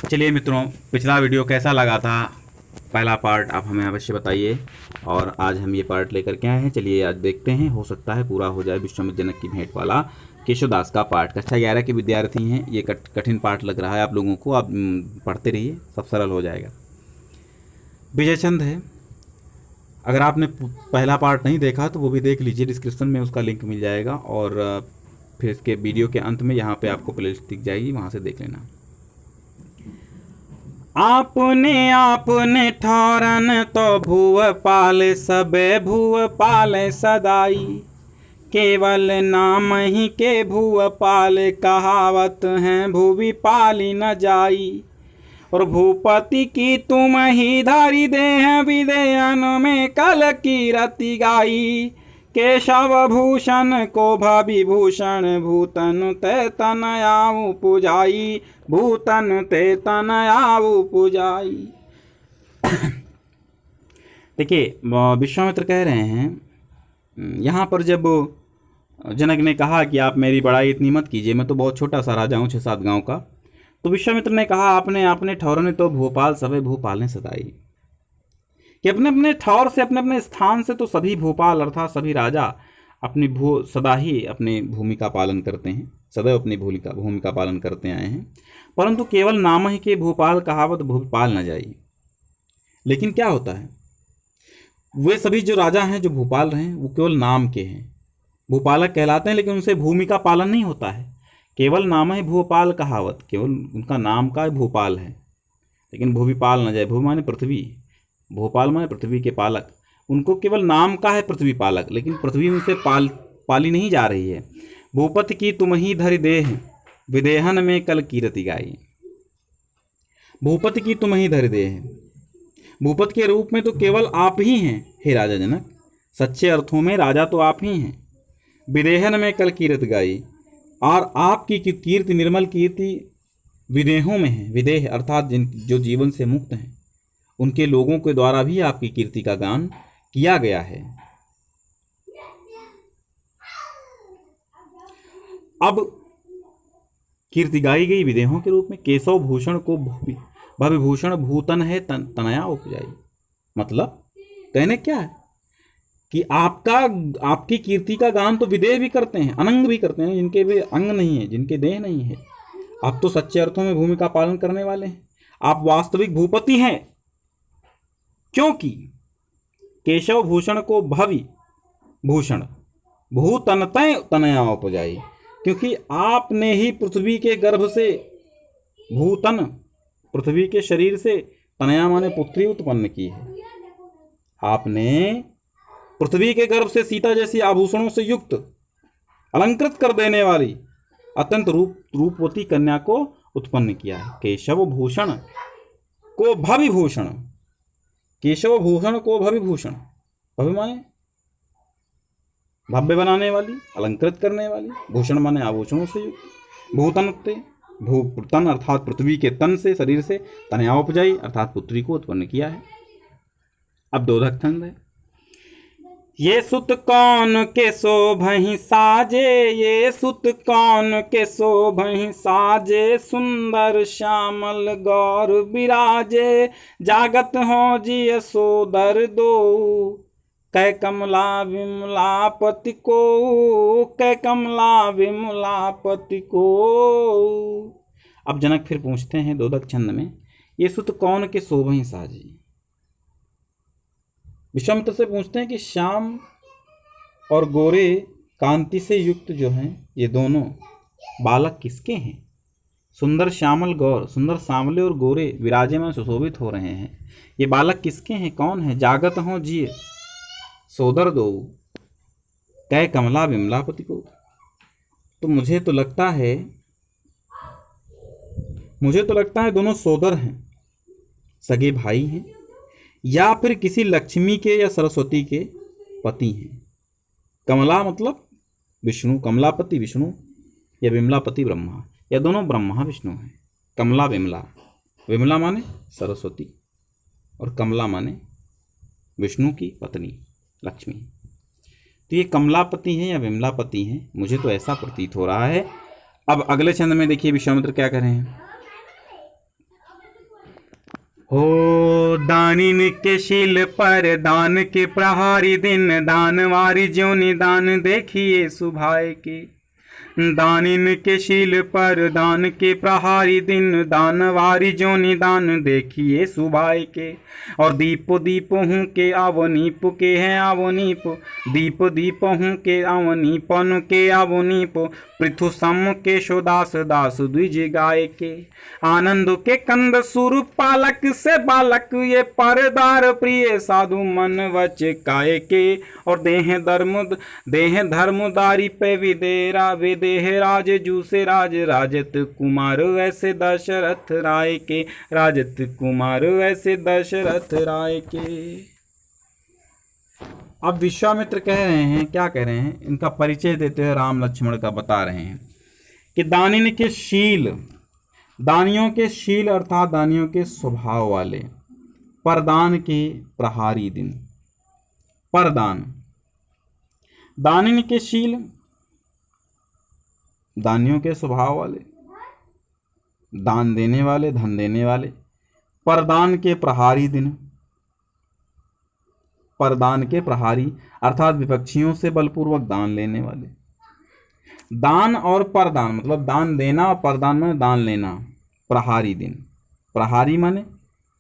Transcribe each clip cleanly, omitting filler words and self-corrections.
चलिए मित्रों, पिछला वीडियो कैसा लगा था, पहला पार्ट आप हमें अवश्य बताइए। और आज हम ये पार्ट लेकर के आए हैं। चलिए आज देखते हैं, हो सकता है पूरा हो जाए विश्वामित्र जनक की भेंट वाला केशवदास का पार्ट। कक्षा 11 के विद्यार्थी हैं, ये कठिन पार्ट लग रहा है आप लोगों को। आप पढ़ते रहिए, सब सरल हो जाएगा। विजय चंद है, अगर आपने पहला पार्ट नहीं देखा तो वो भी देख लीजिए, डिस्क्रिप्शन में उसका लिंक मिल जाएगा। और फिर इसके वीडियो के अंत में यहाँ पे आपको प्लेलिस्ट दिख जाएगी, वहाँ से देख लेना। आपने ठौरन तो भूव पाल सबे भूव पाल सदाई, केवल नाम ही के भूव पाल कहावत है भूवि पाली न जाई। और भूपति की तुम ही धारी देह विदेयन में कल की रति गाई, केशव भूषण को भविभूषण भूतन ते तनयाऊ पुजाई, भूतन ते तनयाऊ पुजाई। देखिए विश्वामित्र कह रहे हैं यहाँ पर, जब जनक ने कहा कि आप मेरी बड़ाई इतनी मत कीजिए, मैं तो बहुत छोटा सा राजा हूँ 6-7 गांव का। तो विश्वामित्र ने कहा आपने अपने ठौरने तो भूपाल सभी भूपाल ने सदाई, कि अपने अपने ठौर से, अपने अपने स्थान से तो सभी भूपाल अर्थात सभी राजा अपनी सदा ही अपनी भूमिका पालन करते हैं, सदैव अपनी भूमिका पालन करते आए हैं। परंतु केवल नाम ही के भूपाल कहावत भूपाल न जाई। लेकिन क्या होता है, वे सभी जो राजा हैं जो भूपाल रहे हैं वो केवल नाम के हैं, भूपालक कहलाते हैं, लेकिन उनसे भूमिका पालन नहीं होता है। केवल नाम ही भूपाल कहावत, केवल उनका नाम का भूपाल है, लेकिन भूवि पाल न जाए। भू माने पृथ्वी, भोपाल माने पृथ्वी के पालक, उनको केवल नाम का है पृथ्वी पालक, लेकिन पृथ्वी उनसे पाली नहीं जा रही है। भूपति की तुम ही धरि देह विदेहन में कल कीरति गाई। भूपति की तुम ही धरि देह, भूपति के रूप में तो केवल आप ही हैं हे राजा जनक, सच्चे अर्थों में राजा तो आप ही हैं। विदेहन में कल कीरति गाई, और आपकी कीर्ति निर्मल कीर्ति विदेहों में है। विदेह अर्थात जो जीवन से मुक्त हैं, उनके लोगों के द्वारा भी आपकी कीर्ति का गान किया गया है। अब कीर्ति गाई गई विदेहों के रूप में। केशव भूषण को भविभूषण भूतन है तनया उपजाई। मतलब कहने क्या है कि आपकी कीर्ति का गान तो विदेह भी करते हैं, अनंग भी करते हैं, जिनके भी अंग नहीं है, जिनके देह नहीं है। आप तो सच्चे अर्थों में भूमिका पालन करने वाले हैं, आप वास्तविक भूपति हैं। क्योंकि केशव भूषण को भवि भूषण भूतन तनया उपजाई, क्योंकि आपने ही पृथ्वी के गर्भ से, भूतन पृथ्वी के शरीर से, तनया माने पुत्री उत्पन्न की है। आपने पृथ्वी के गर्भ से सीता जैसी आभूषणों से युक्त, अलंकृत कर देने वाली अत्यंत रूपवती कन्या को उत्पन्न किया है। केशव भूषण को भविभूषण, केशव भूषण को भविभूषण, भवि माने भव्य बनाने वाली, अलंकृत करने वाली, भूषण माने आभूषणों से युक्त। भूतन अर्थात पृथ्वी के तन से, शरीर से, तनया उपजाई अर्थात पुत्री को उत्पन्न किया है। अब दोधक छंद है। ये सुत कौन के शोभहि साजे, ये सुत कौन के शोभहि साजे, सुंदर श्यामल गौर विराजे, जागत हो जिय सोदर दो, कै कमला विमलापति को, कै कमला विमलापति को। अब जनक फिर पूछते हैं दोधक छंद में, ये सुत कौन के शोभहि साजे। विश्वामित्र से पूछते हैं कि श्याम और गोरे कांति से युक्त जो हैं ये दोनों बालक किसके हैं। सुंदर श्यामल गौर, सुंदर सांवले और गोरे विराजमान सुशोभित हो रहे हैं, ये बालक किसके हैं, कौन है। जागत हो जिय सोदर दो, कै कमला विमलापति को। तो मुझे तो लगता है दोनों सोदर हैं, सगे भाई हैं, या फिर किसी लक्ष्मी के या सरस्वती के पति हैं। कमला मतलब विष्णु, कमलापति विष्णु, या विमलापति ब्रह्मा, या दोनों ब्रह्मा विष्णु हैं। कमला विमला, विमला माने सरस्वती और कमला माने विष्णु की पत्नी लक्ष्मी। तो ये कमलापति हैं या विमलापति हैं, मुझे तो ऐसा प्रतीत हो रहा है। अब अगले छंद में देखिए विश्वामित्र क्या कह रहे हैं। हो दानिन के शील पर दान के प्रहारी दिन, दानवारी ज्यों निदान देखिए सुभाए के। दानिन के शील पर दान के प्रहारी दिन, दानवारी ज्यों निदान देखिए सुभाए के। और दीप दीप हूँ के आवनीप के हैं आवनीप, दीप दीप हूँ के आवनीपन के आवनीप, पृथु सम केशो दास दास द्विज गाय के। आनंद के कंद सुर पालक से बालक, ये परदार प्रिय साधु मन वच काय के। और देह धर्मदारी पे विदेरा विदेह राज जूसे राज, राजत कुमार वैसे दशरथ राय के, राजत कुमार वैसे दशरथ राय के। अब विश्वामित्र कह रहे हैं, क्या कह रहे हैं, इनका परिचय देते हुए राम लक्ष्मण का बता रहे हैं कि दानिन के शील, दानियों के शील अर्थात दानियों के स्वभाव वाले, परदान के प्रहारी दिन। परदान, दानिन के शील, दानियों के स्वभाव वाले, दान देने वाले, धन देने वाले। परदान के प्रहारी दिन, परदान के प्रहारी अर्थात विपक्षियों से बलपूर्वक दान लेने वाले। दान और परदान मतलब दान देना और परदान में दान लेना। प्रहारी दिन, प्रहारी माने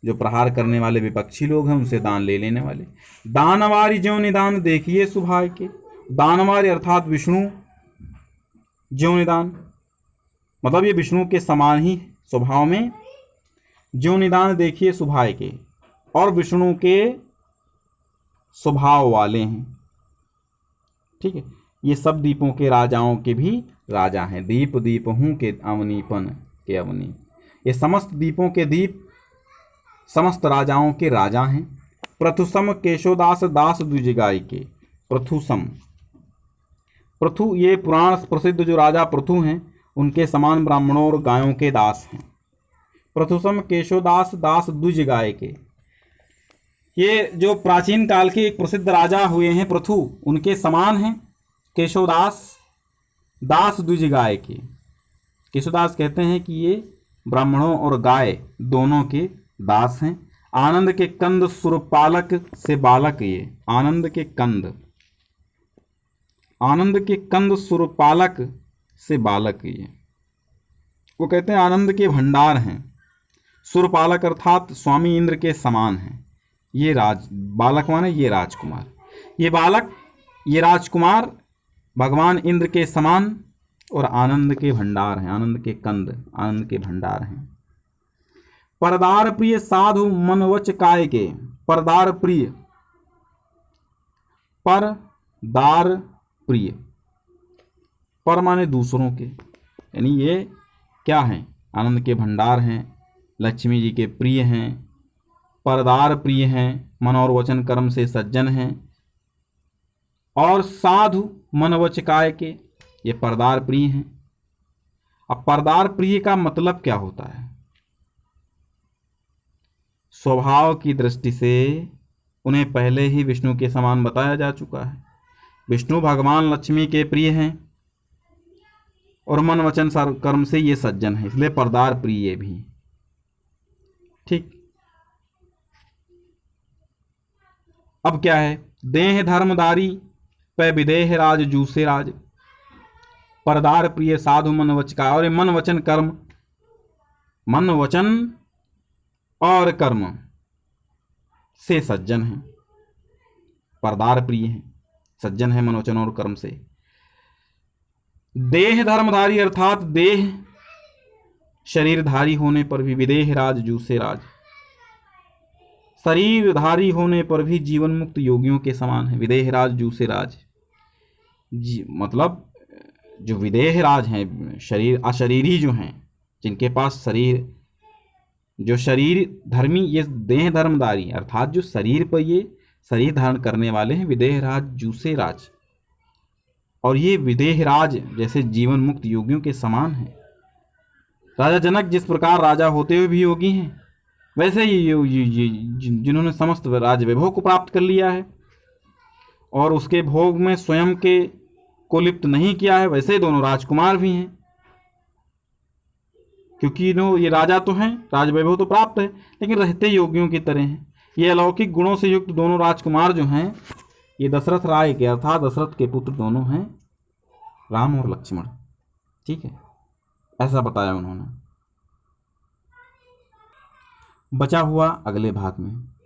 जो प्रहार करने वाले विपक्षी लोग हैं उनसे दान ले लेने वाले। दानवारी ज्यों निदान देखिए सुभाए के, दानवारी अर्थात विष्णु, ज्यों निदान मतलब ये विष्णु के समान ही स्वभाव में, ज्यों निदान देखिए सुभाए के, और विष्णु के स्वभाव वाले हैं। ठीक है, ये सब दीपों के राजाओं के भी राजा हैं। दीप दीप हूँ के अवनीपन के अवनी, ये समस्त दीपों के दीप समस्त राजाओं के राजा हैं। प्रथुसम केशोदास दास द्विजगाई के। प्रथुसम, पृथु ये पुराण प्रसिद्ध जो राजा पृथु हैं उनके समान ब्राह्मणों और गायों के दास हैं। प्रथुसम केशोदास दास द्विजगाय के, ये जो प्राचीन काल के एक प्रसिद्ध राजा हुए हैं पृथु, उनके समान हैं केशोदास दास द्विजगाय के। केशोदास कहते हैं कि ये ब्राह्मणों और गाय दोनों के दास हैं। आनंद के कंद सुरपालक से बालक, ये आनंद के कंद, आनंद के कंद सुरपालक से बालक, ये वो कहते हैं आनंद के भंडार हैं। सुरपालक अर्थात स्वामी इंद्र के समान हैं। ये बालक माने ये राजकुमार, ये बालक ये राजकुमार भगवान इंद्र के समान और आनंद के भंडार हैं, आनंद के कंद, आनंद के भंडार हैं। परदार प्रिय साधु मनवच काय के। परदार प्रिय, परदार प्रिय, पर माने दूसरों के, यानी ये क्या हैं, आनंद के भंडार हैं, लक्ष्मी जी के प्रिय हैं, परदार प्रिय हैं, मन और वचन कर्म से सज्जन हैं। और साधु मन वच काय के, ये परदार प्रिय हैं। अब परदार प्रिय का मतलब क्या होता है? स्वभाव की दृष्टि से उन्हें पहले ही विष्णु के समान बताया जा चुका है। विष्णु भगवान लक्ष्मी के प्रिय हैं और मन वचन कर्म से ये सज्जन है, इसलिए परदार प्रिय भी। ठीक, अब क्या है? देह धर्मदारी पे विदेह राज जूसे राज। परदार प्रिय साधु मन वचका, और मन वचन कर्म, मन वचन और कर्म से सज्जन है। परदार प्रिय है, सज्जन है मन वचन और कर्म से। देह धर्मधारी अर्थात देह शरीरधारी होने पर भी विदेह राज जूसे राज, शरीरधारी होने पर भी जीवन मुक्त योगियों के समान है। विदेह राज जूसे राज मतलब जो विदेह राज हैं, शरीर अशरीरी जो हैं, जिनके पास शरीर, जो शरीर धर्मी, ये देह धर्मधारी अर्थात जो शरीर पर ये शरीर धारण करने वाले हैं, विदेह राज जूसे राज। और ये विदेह राज जैसे जीवन मुक्त योगियों के समान है। राजा जनक जिस प्रकार राजा होते हुए भी योगी हैं, वैसे ये जिन्होंने समस्त राज वैभव को प्राप्त कर लिया है और उसके भोग में स्वयं के को लिप्त नहीं किया है, वैसे दोनों राजकुमार भी हैं। क्योंकि नो ये राजा तो हैं, राजवैभव तो प्राप्त है, लेकिन रहते योगियों की तरह हैं। ये अलौकिक गुणों से युक्त दोनों राजकुमार जो हैं, ये दशरथ राय के अर्थात दशरथ के पुत्र दोनों हैं, राम और लक्ष्मण। ठीक है, ऐसा बताया उन्होंने। बचा हुआ अगले भाग में।